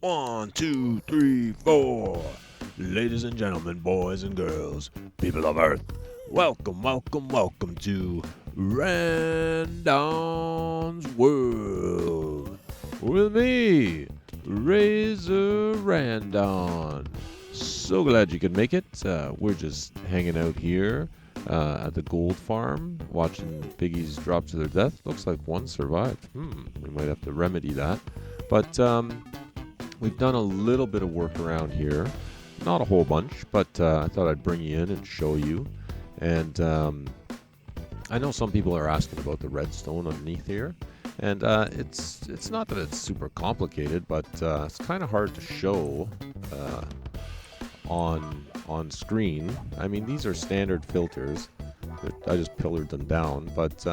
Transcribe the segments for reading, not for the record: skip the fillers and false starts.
One, two, three, four. Ladies and gentlemen, boys and girls, people of Earth, welcome, welcome, welcome to Randon's World with me, Rzr Randon. So glad you could make it. We're just hanging out here at the gold farm, watching piggies drop to their death. Looks like one survived. We might have to remedy that. But we've done a little bit of work around here. Not a whole bunch, but I thought I'd bring you in and show you. And I know some people are asking about the redstone underneath here. And it's not that it's super complicated, but it's kind of hard to show on screen. I mean, these are standard filters. I just pillared them down, but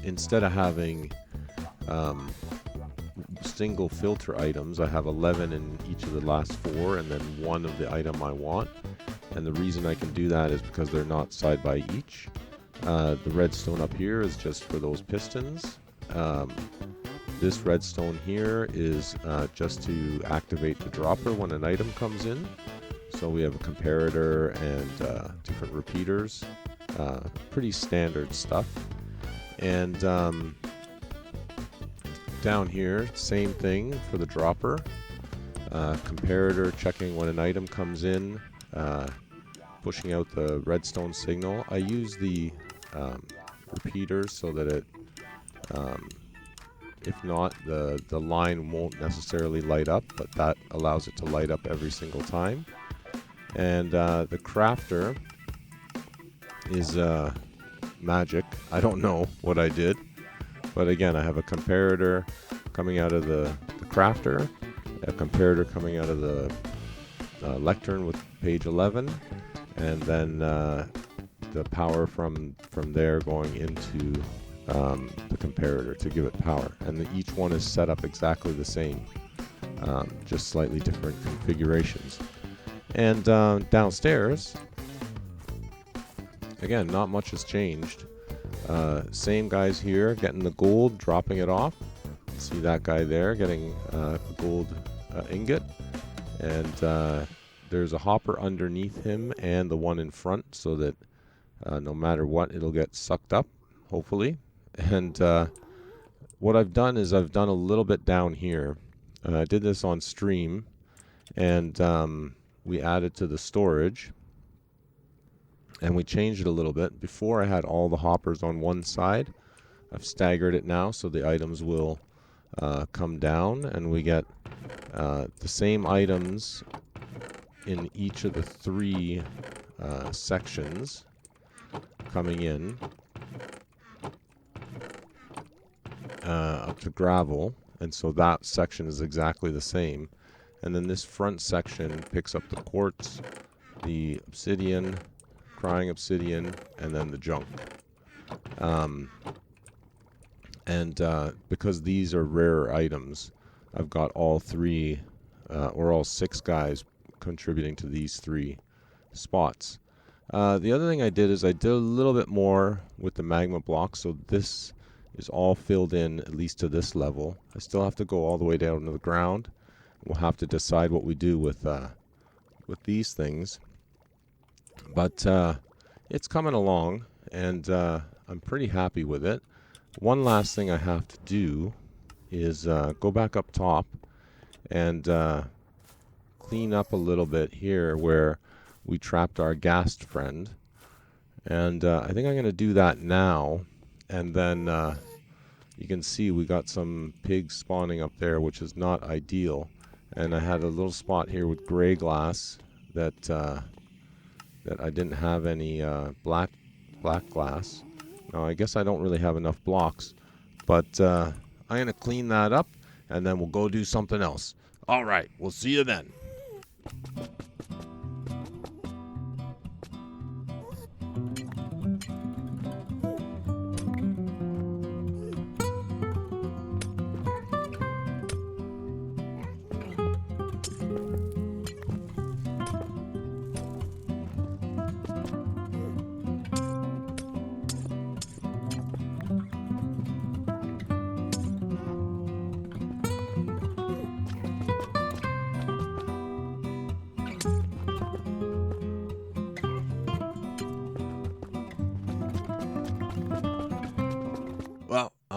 instead of having single filter items, I have 11 in each of the last 4, and then one of the item I want. And the reason I can do that is because they're not side by each. The redstone up here is just for those pistons. This redstone here is just to activate the dropper when an item comes in. So we have a comparator and different repeaters. Pretty standard stuff. And down here, same thing for the dropper. Comparator checking when an item comes in, pushing out the redstone signal. I use the repeaters so that it, if not, the line won't necessarily light up, but that allows it to light up every single time. And the crafter is magic. I don't know what I did, but again, I have a comparator coming out of the crafter, a comparator coming out of the lectern with page 11, and then the power from there going into the comparator to give it power. And each one is set up exactly the same, just slightly different configurations. And downstairs, again, not much has changed. Same guys here getting the gold, dropping it off. See that guy there getting a gold ingot. And there's a hopper underneath him and the one in front, so that no matter what, it'll get sucked up, hopefully. And what I've done is I've done a little bit down here. I did this on stream, and we added to the storage. And we changed it a little bit. Before I had all the hoppers on one side. I've staggered it now so the items will come down, and we get the same items in each of the 3 sections coming in up to gravel. And so that section is exactly the same. And then this front section picks up the quartz, the obsidian, crying obsidian, and then the junk. Because these are rarer items, I've got all 3 or all 6 guys contributing to these 3 spots. The other thing I did is I did a little bit more with the magma block, so this is all filled in, at least to this level. I still have to go all the way down to the ground. We'll have to decide what we do with these things. But it's coming along, and I'm pretty happy with it. One last thing I have to do is go back up top and clean up a little bit here where we trapped our ghast friend. And I think I'm going to do that now. And then you can see we got some pigs spawning up there, which is not ideal. And I had a little spot here with gray glass that I didn't have any black glass. Now, I guess I don't really have enough blocks, but I'm going to clean that up, and then we'll go do something else. All right, we'll see you then.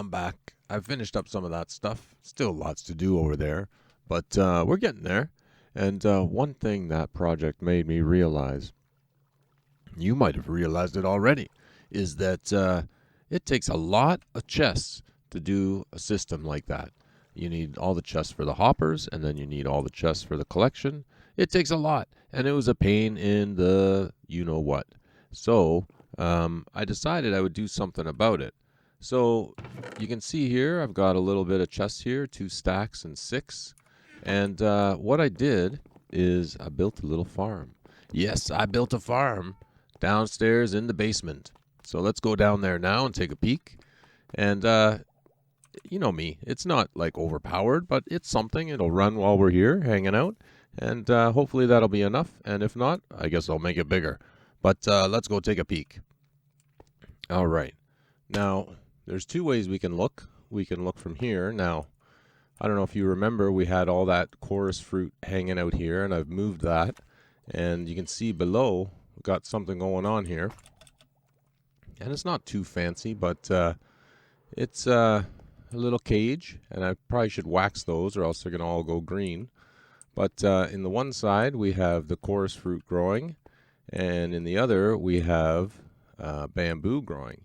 I'm back. I've finished up some of that stuff. Still lots to do over there, but we're getting there. And one thing that project made me realize, you might have realized it already, is that it takes a lot of chests to do a system like that. You need all the chests for the hoppers, and then you need all the chests for the collection. It takes a lot, and it was a pain in the you-know-what. So I decided I would do something about it. So you can see here, I've got a little bit of chests here, 2 stacks and 6. And what I did is I built a little farm. Yes, I built a farm downstairs in the basement. So let's go down there now and take a peek. And you know me, it's not like overpowered, but it's something. It'll run while we're here hanging out. And hopefully that'll be enough. And if not, I guess I'll make it bigger. But let's go take a peek. All right. Now, there's 2 ways we can look. We can look from here. Now, I don't know if you remember, we had all that chorus fruit hanging out here, and I've moved that. And you can see below, we've got something going on here. And it's not too fancy, but it's a little cage, and I probably should wax those or else they're going to all go green. But in the one side, we have the chorus fruit growing, and in the other, we have bamboo growing.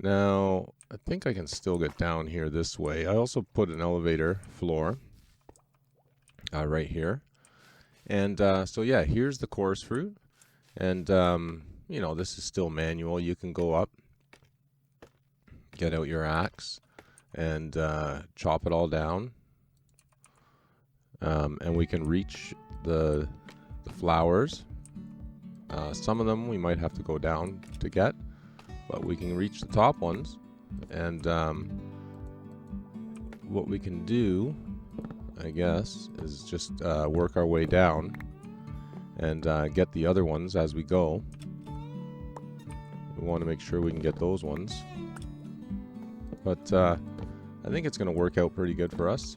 Now, I think I can still get down here this way. I also put an elevator floor right here. And so, yeah, here's the chorus fruit. And, you know, this is still manual. You can go up, get out your axe, and chop it all down. And we can reach the flowers. Some of them we might have to go down to get, but we can reach the top ones. And what we can do, I guess, is just work our way down and get the other ones as we go. We want to make sure we can get those ones. But I think it's going to work out pretty good for us.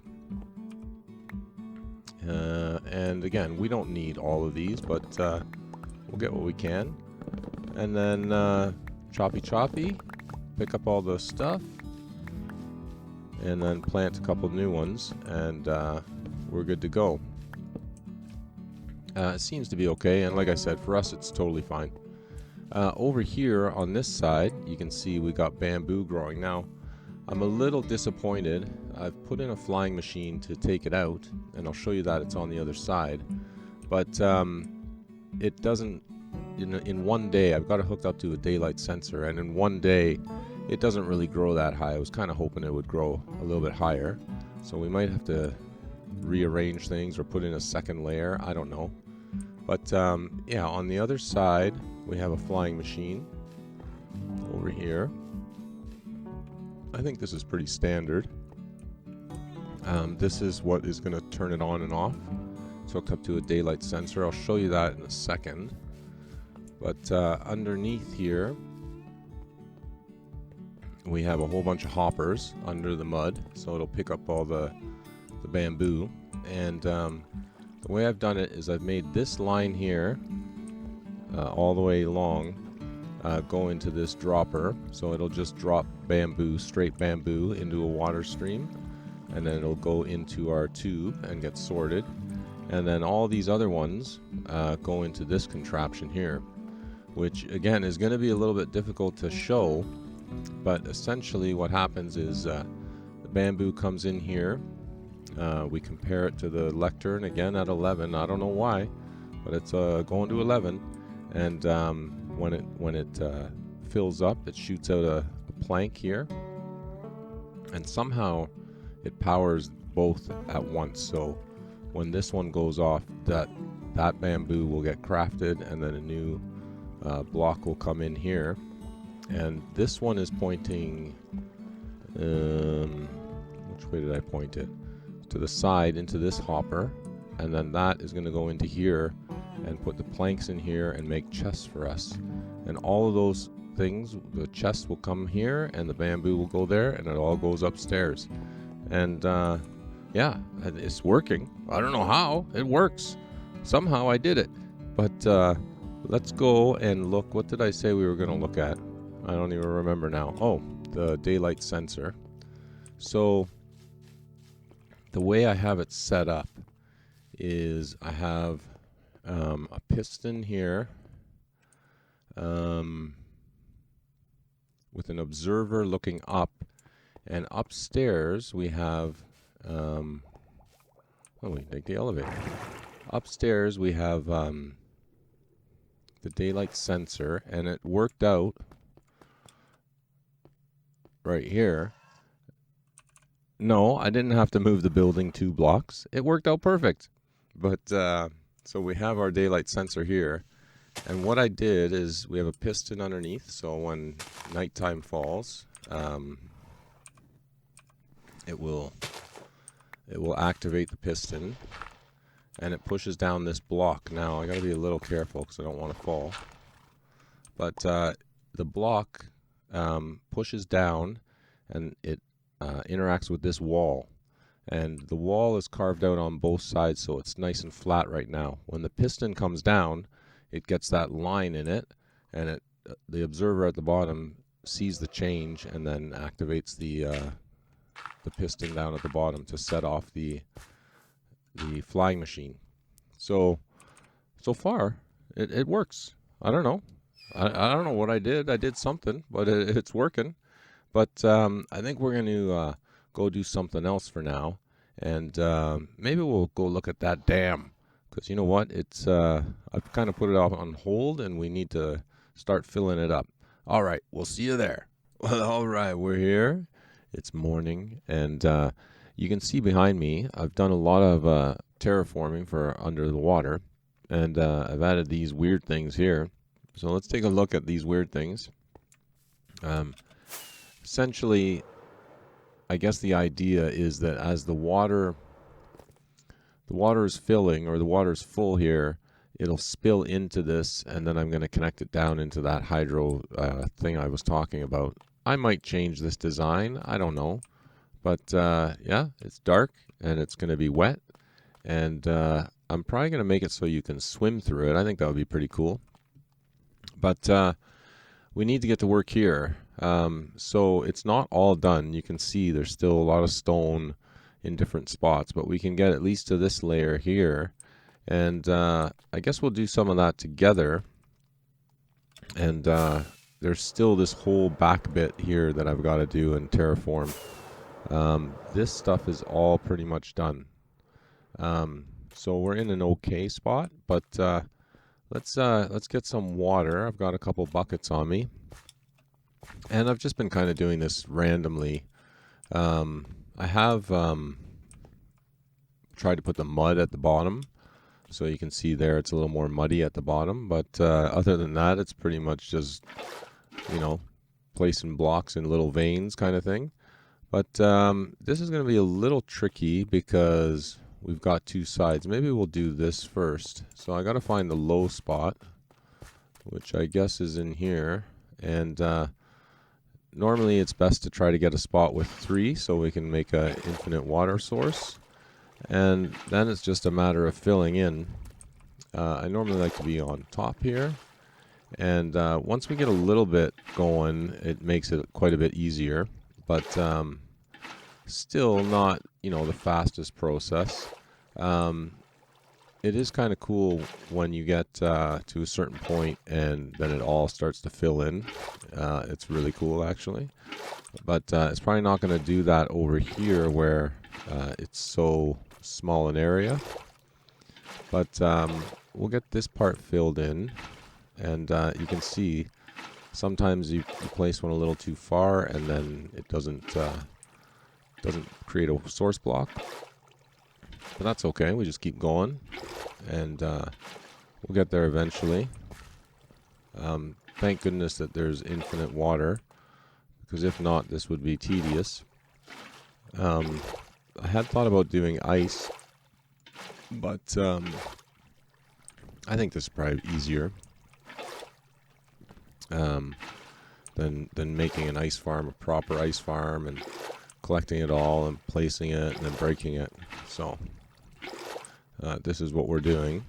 And again, we don't need all of these, but we'll get what we can. And then choppy, pick up all the stuff, and then plant a couple new ones, and we're good to go. It seems to be okay, and like I said, for us it's totally fine. Over here on this side, you can see we got bamboo growing. Now, I'm a little disappointed. I've put in a flying machine to take it out, and I'll show you that it's on the other side. But it doesn't, in one day, I've got it hooked up to a daylight sensor, and in one day, it doesn't really grow that high. I was kind of hoping it would grow a little bit higher. So we might have to rearrange things or put in a second layer. I don't know. But yeah, on the other side, we have a flying machine over here. I think this is pretty standard. This is what is going to turn it on and off. It's hooked up to a daylight sensor. I'll show you that in a second. But underneath here, we have a whole bunch of hoppers under the mud, so it'll pick up all the bamboo. And the way I've done it is I've made this line here all the way along go into this dropper, so it'll just drop bamboo, straight bamboo, into a water stream, and then it'll go into our tube and get sorted. And then all these other ones go into this contraption here, which again is going to be a little bit difficult to show, but essentially what happens is the bamboo comes in here. We compare it to the lectern again at 11. I don't know why, but it's going to 11. And when it fills up, it shoots out a plank here, and somehow it powers both at once. So when this one goes off, that bamboo will get crafted, and then a new block will come in here. And this one is pointing, which way did I point it? To the side into this hopper, and then that is going to go into here and put the planks in here and make chests for us. And all of those things, the chests will come here and the bamboo will go there, and it all goes upstairs. And yeah, it's working. I don't know how. It works. Somehow I did it. But let's go and look. What did I say we were going to look at? I don't even remember now. Oh, the daylight sensor. So the way I have it set up is I have a piston here with an observer looking up, and upstairs we have we take the elevator. Upstairs we have the daylight sensor, and it worked out right here. No, I didn't have to move the building 2 blocks. It worked out perfect. But so we have our daylight sensor here, and what I did is we have a piston underneath, so when nighttime falls, it will activate the piston, and it pushes down this block. Now I got to be a little careful because I don't want to fall. But the block pushes down, and it interacts with this wall. And the wall is carved out on both sides, so it's nice and flat right now. When the piston comes down, it gets that line in it, and the observer at the bottom sees the change and then activates the piston down at the bottom to set off the flying machine. So far it works. I don't know. I don't know what I did. I did something, but it's working. But I think we're going to go do something else for now, and maybe we'll go look at that dam, because you know what, it's I've kind of put it off on hold, and we need to start filling it up. All right, we'll see you there. Well, all right, we're here. It's morning, and you can see behind me I've done a lot of terraforming for under the water, and I've added these weird things here. So let's take a look at these weird things. Essentially, I guess the idea is that as the water is filling, or the water is full here, it'll spill into this, and then I'm going to connect it down into that hydro thing I was talking about. I might change this design, I don't know. But yeah, it's dark, and it's going to be wet, and I'm probably going to make it so you can swim through it. I think that would be pretty cool. But we need to get to work here. So it's not all done. You can see there's still a lot of stone in different spots, but we can get at least to this layer here, and I guess we'll do some of that together. And there's still this whole back bit here that I've got to do and terraform. This stuff is all pretty much done. So we're in an okay spot, but let's get some water. I've got a couple buckets on me, and I've just been kind of doing this randomly. I have tried to put the mud at the bottom, so you can see there it's a little more muddy at the bottom, but other than that, it's pretty much just, you know, placing blocks in little veins kind of thing. But this is going to be a little tricky because we've got 2 sides. Maybe we'll do this first. So I got to find the low spot, which I guess is in here, and normally it's best to try to get a spot with 3 so we can make an infinite water source, and then it's just a matter of filling in. I normally like to be on top here, and once we get a little bit going, it makes it quite a bit easier, but still not, you know, the fastest process. It is kind of cool when you get to a certain point and then it all starts to fill in. It's really cool, actually. But it's probably not going to do that over here where it's so small an area. But we'll get this part filled in, and you can see sometimes you place one a little too far, and then it doesn't create a source block. But that's okay, we just keep going, and we'll get there eventually. Thank goodness that there's infinite water, because if not, this would be tedious. I had thought about doing ice, but I think this is probably easier than making an ice farm, a proper ice farm, and collecting it all and placing it and then breaking it. So this is what we're doing.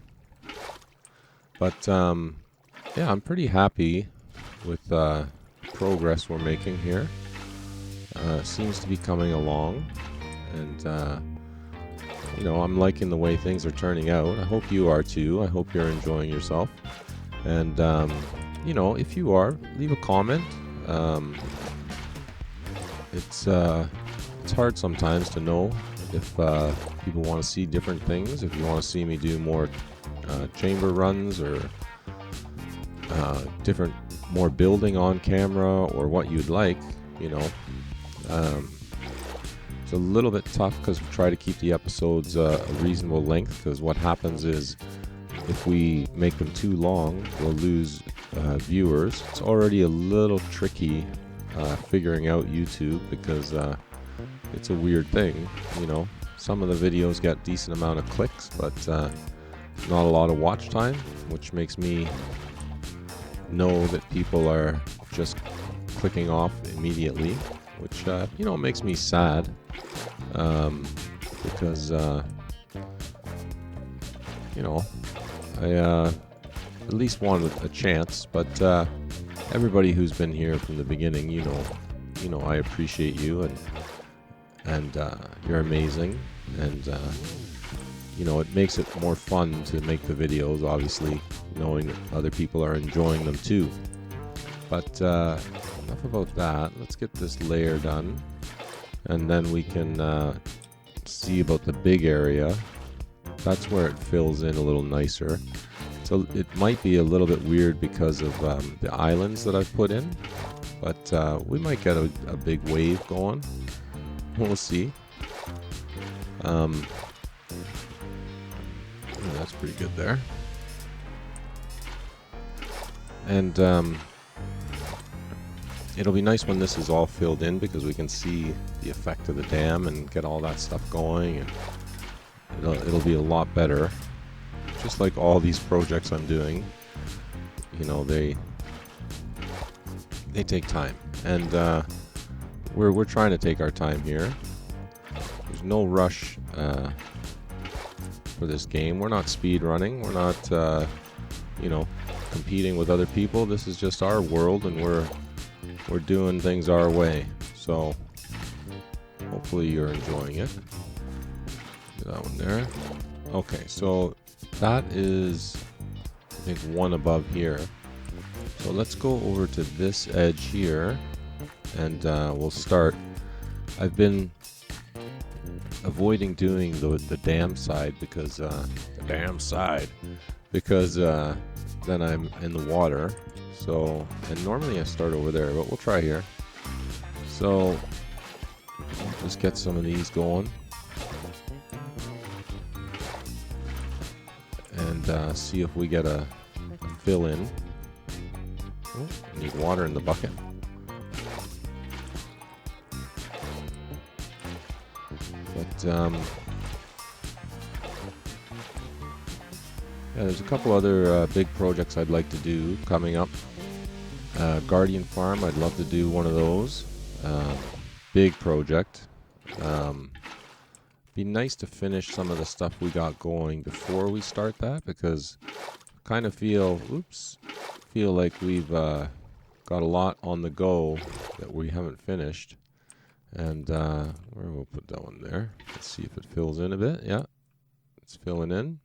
But yeah, I'm pretty happy with the progress we're making here. Seems to be coming along, and you know, I'm liking the way things are turning out. I hope you are too. I hope you're enjoying yourself. And you know, if you are, leave a comment. It's hard sometimes to know if people want to see different things. If you want to see me do more chamber runs or different, more building on camera, or what you'd like, you know. It's a little bit tough because we try to keep the episodes a reasonable length, because what happens is if we make them too long, we'll lose viewers. It's already a little tricky figuring out YouTube, because it's a weird thing, you know. Some of the videos get decent amount of clicks, but not a lot of watch time, which makes me know that people are just clicking off immediately, which you know, makes me sad, because you know, I at least wanted a chance. But everybody who's been here from the beginning, you know, I appreciate you, and you're amazing, and you know, it makes it more fun to make the videos, obviously, knowing that other people are enjoying them too. But enough about that. Let's get this layer done, and then we can see about the big area. That's where it fills in a little nicer. So it might be a little bit weird because of the islands that I've put in, but we might get a big wave going. We'll see. Yeah, that's pretty good there. And it'll be nice when this is all filled in, because we can see the effect of the dam and get all that stuff going, and it'll be a lot better. Just like all these projects I'm doing, you know, they take time, and we're trying to take our time here. There's no rush for this game. We're not speed running. We're not you know, competing with other people. This is just our world, and we're doing things our way. So hopefully you're enjoying it. Get that one there. Okay, so that is, I think, one above here. So let's go over to this edge here, and we'll start. I've been avoiding doing the dam side because then I'm in the water. So, and normally I start over there, but we'll try here. So just get some of these going, and see if we get a fill in. Oh, need water in the bucket. But yeah, there's a couple other big projects I'd like to do coming up. Guardian Farm, I'd love to do one of those. Big project. Be nice to finish some of the stuff we got going before we start that, because I kind of feel like we've got a lot on the go that we haven't finished. And where we'll put that one there. Let's see if it fills in a bit. Yeah, it's filling in.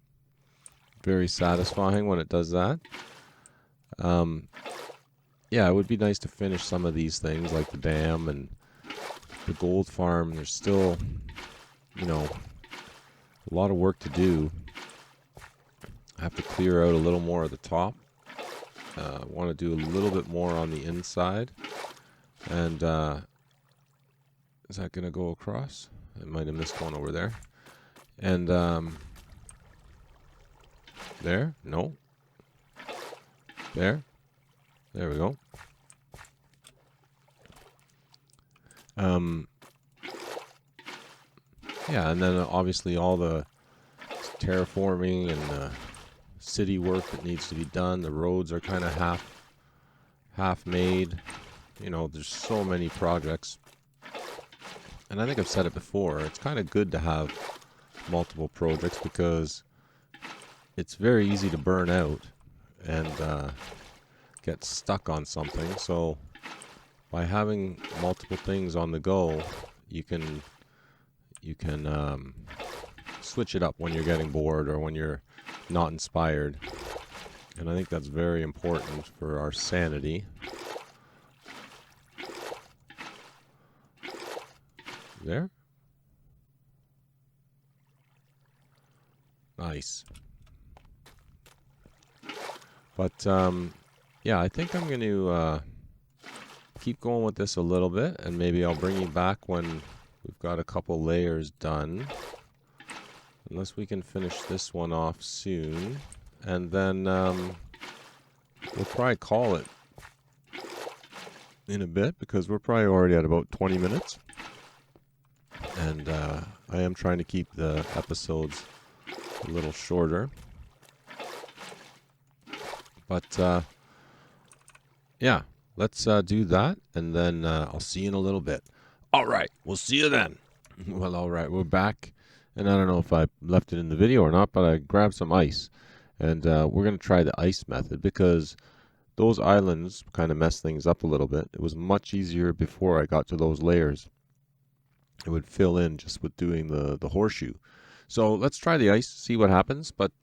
Very satisfying when it does that. Yeah, it would be nice to finish some of these things, like the dam and the gold farm. There's still, you know, a lot of work to do. I have to clear out a little more at the top. I want to do a little bit more on the inside. And is that going to go across? I might have missed one over there. And there? No. There we go. Yeah, and then obviously all the terraforming and city work that needs to be done. The roads are kind of half made. You know, there's so many projects. And I think I've said it before, it's kind of good to have multiple projects, because it's very easy to burn out and get stuck on something. So by having multiple things on the go, you can switch it up when you're getting bored or when you're not inspired. And I think that's very important for our sanity. There? Nice. But, yeah, I think I'm going to keep going with this a little bit, and maybe I'll bring you back when we've got a couple layers done. Unless we can finish this one off soon. And then we'll probably call it in a bit, because we're probably already at about 20 minutes. And I am trying to keep the episodes a little shorter. But, yeah, let's do that, and then I'll see you in a little bit. All right, we'll see you then. Well, all right, we're back. And I don't know if I left it in the video or not, but I grabbed some ice. And we're going to try the ice method, because those islands kind of mess things up a little bit. It was much easier before I got to those layers. It would fill in just with doing the horseshoe. So let's try the ice, see what happens. But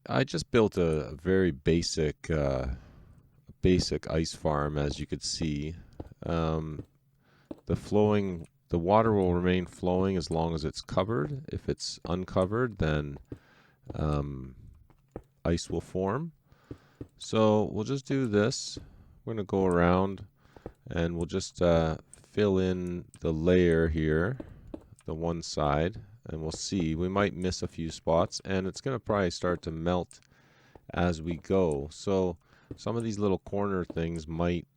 I just built a very basic ice farm, as you could see. The water will remain flowing as long as it's covered. If it's uncovered, then ice will form. So we'll just do this. We're going to go around, and we'll just fill in the layer here, the one side, and we'll see. We might miss a few spots, and it's going to probably start to melt as we go. So some of these little corner things might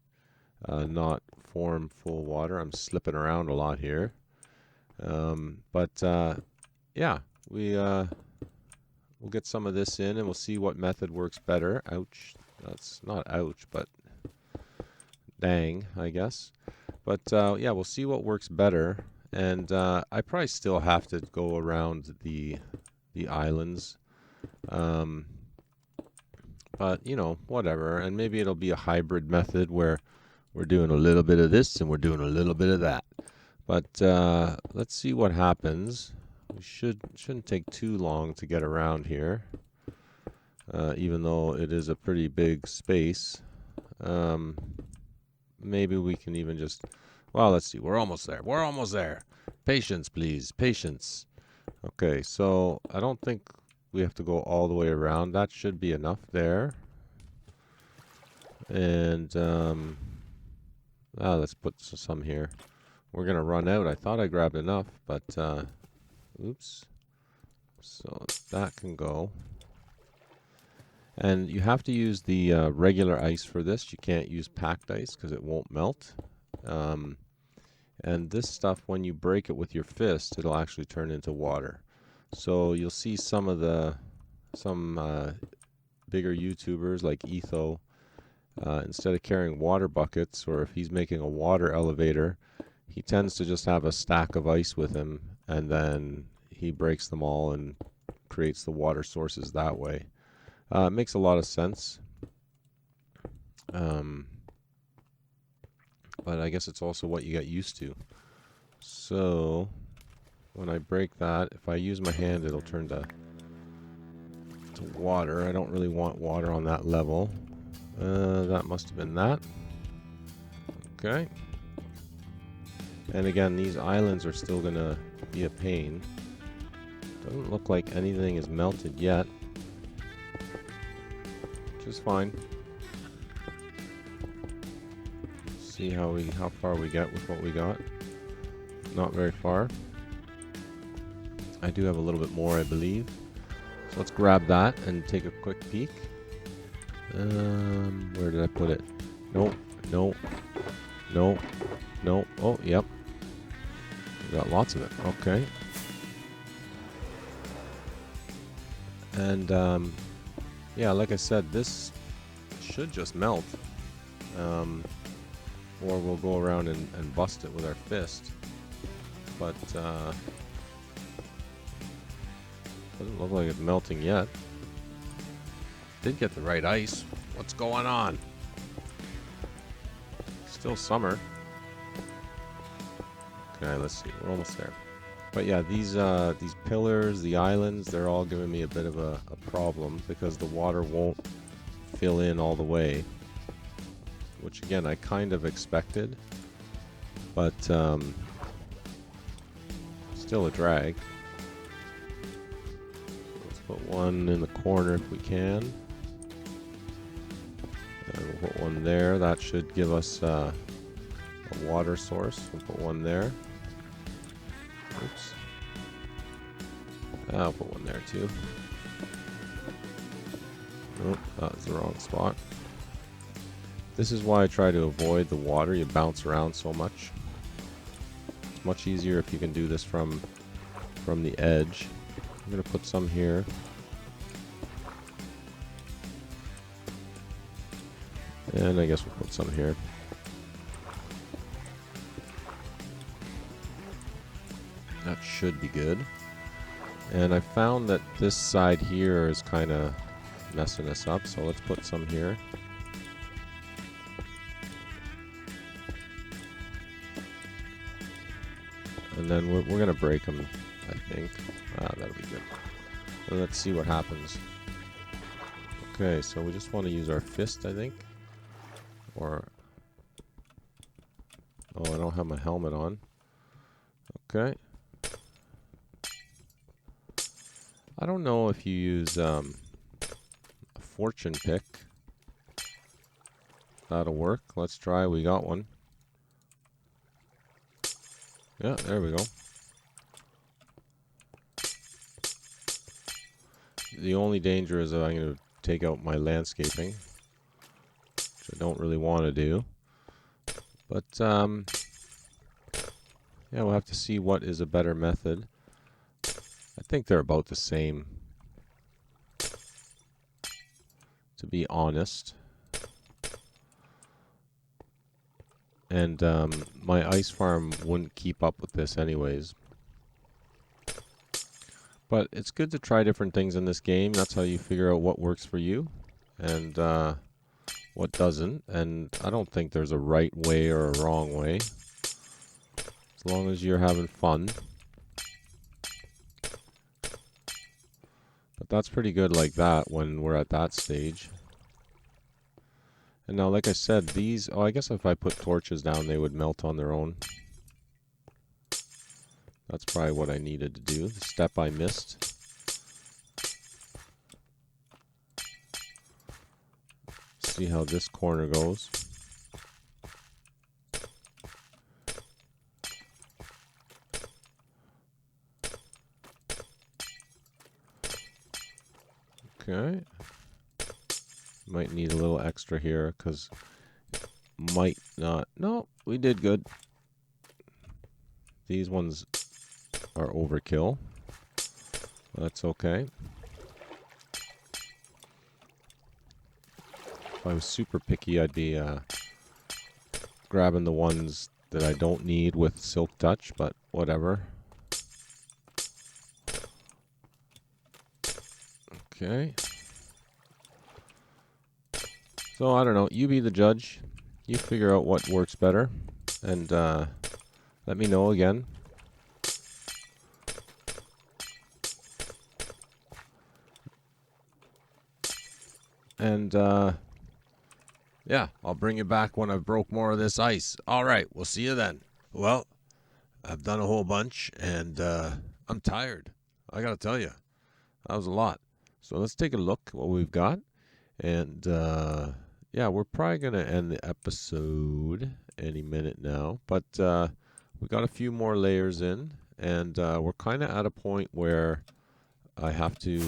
not form full water. I'm slipping around a lot here. Yeah, we'll get some of this in, and we'll see what method works better. Ouch. That's not ouch, but dang, I guess. But yeah, we'll see what works better. And I probably still have to go around the islands. But, you know, whatever. And maybe it'll be a hybrid method where we're doing a little bit of this and we're doing a little bit of that. But let's see what happens. We shouldn't take too long to get around here, even though it is a pretty big space. Maybe we can even just... Well, let's see. We're almost there. We're almost there. Patience, please. Patience. Okay, so I don't think we have to go all the way around. That should be enough there. And let's put some here. We're going to run out. I thought I grabbed enough, but oops. So that can go. And you have to use the regular ice for this. You can't use packed ice because it won't melt. And this stuff, when you break it with your fist, it'll actually turn into water. So you'll see some bigger YouTubers like Etho, instead of carrying water buckets, or if he's making a water elevator, he tends to just have a stack of ice with him, and then he breaks them all and creates the water sources that way. It makes a lot of sense. But I guess it's also what you get used to. So when I break that, if I use my hand, it'll turn to water. I don't really want water on that level. That must have been that. Okay. And again, these islands are still going to be a pain. Doesn't look like anything is melted yet. Which is fine. See how far we get with what we got. Not very far. I do have a little bit more, I believe. So let's grab that and take a quick peek. Where did I put it? Nope. Nope. Nope. Nope. Oh, yep. We got lots of it. Okay. And yeah, like I said, this should just melt. Or we'll go around and bust it with our fist. But doesn't look like it's melting yet. Did get the right ice. What's going on? still summer. Okay, let's see. We're almost there. But yeah, these pillars, the islands, they're all giving me a bit of a problem because the water won't fill in all the way. Which again, I kind of expected. But still a drag. Let's put one in the corner if we can. And we'll put one there. That should give us a water source. We'll put one there. Oops. I'll put one there too. Nope, that's the wrong spot. This is why I try to avoid the water. You bounce around so much. It's much easier if you can do this from the edge. I'm gonna put some here. And I guess we'll put some here. That should be good. And I found that this side here is kind of messing us up, so let's put some here. And then we're going to break them, I think. That'll be good. And let's see what happens. Okay, so we just want to use our fist, I think. Or... oh, I don't have my helmet on. Okay. I don't know if you use a fortune pick. That'll work. Let's try. We got one. Yeah, there we go. The only danger is that I'm going to take out my landscaping, which I don't really want to do. But, yeah, we'll have to see what is a better method. I think they're about the same, to be honest. And my ice farm wouldn't keep up with this anyways. But it's good to try different things in this game. That's how you figure out what works for you and what doesn't. And I don't think there's a right way or a wrong way. As long as you're having fun. But that's pretty good like that when we're at that stage. And now, like I said, these... oh, I guess if I put torches down, they would melt on their own. That's probably what I needed to do. The step I missed. See how this corner goes. Okay. Might need a little extra here because might not. No, we did good. These ones are overkill. That's okay. If I was super picky, I'd be grabbing the ones that I don't need with Silk Touch, but whatever. Okay. So, I don't know. You be the judge. You figure out what works better. And let me know again. And, yeah, I'll bring you back when I've broke more of this ice. All right, we'll see you then. Well, I've done a whole bunch, and I'm tired. I gotta tell you, that was a lot. So let's take a look at what we've got. And, yeah, we're probably going to end the episode any minute now. But we got a few more layers in, and we're kind of at a point where I have to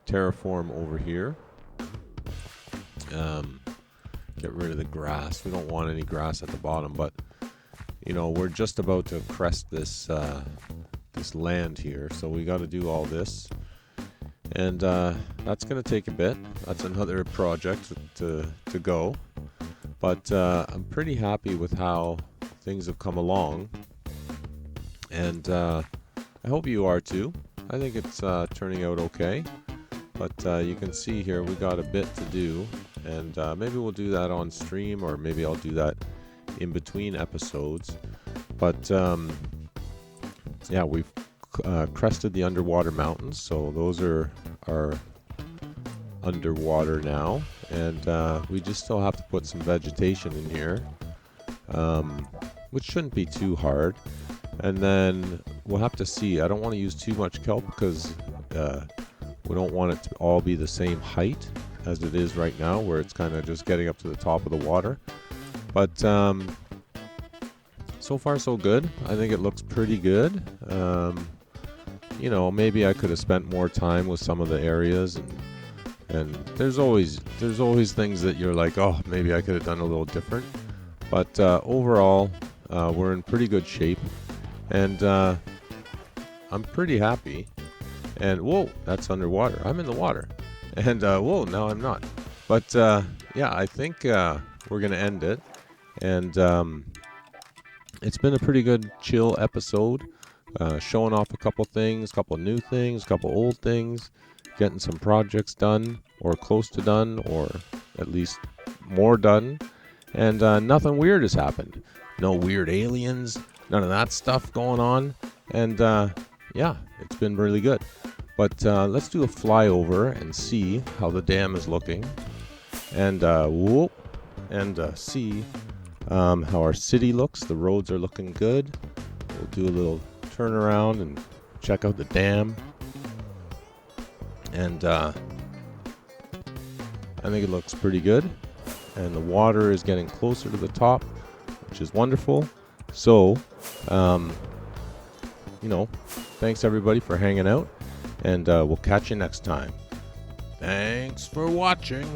terraform over here. Get rid of the grass. We don't want any grass at the bottom, but you know, we're just about to crest this this land here, so we got to do all this, and that's going to take a bit. That's another project to go, but I'm pretty happy with how things have come along, and I hope you are too. I think it's turning out okay. But you can see here we got a bit to do, and maybe we'll do that on stream, or maybe I'll do that in between episodes. But yeah, we've crested the underwater mountains, so those are underwater now, and we just still have to put some vegetation in here, which shouldn't be too hard. And then we'll have to see. I don't want to use too much kelp because we don't want it to all be the same height as it is right now, where it's kind of just getting up to the top of the water. But so far so good. I think it looks pretty good. You know, maybe I could have spent more time with some of the areas, and there's always things that you're like, oh, maybe I could have done a little different. But overall, we're in pretty good shape, and I'm pretty happy. And whoa, that's underwater. I'm in the water, and whoa, now I'm not. But yeah, I think we're gonna end it, and it's been a pretty good chill episode, showing off a couple things, couple new things, couple old things, getting some projects done, or close to done, or at least more done. And nothing weird has happened. No weird aliens, none of that stuff going on. And yeah, it's been really good. But let's do a flyover and see how the dam is looking. And whoop, and see how our city looks. The roads are looking good. We'll do a little turn around and check out the dam. And I think it looks pretty good. And the water is getting closer to the top, which is wonderful. So, you know, thanks everybody for hanging out, and we'll catch you next time. Thanks for watching.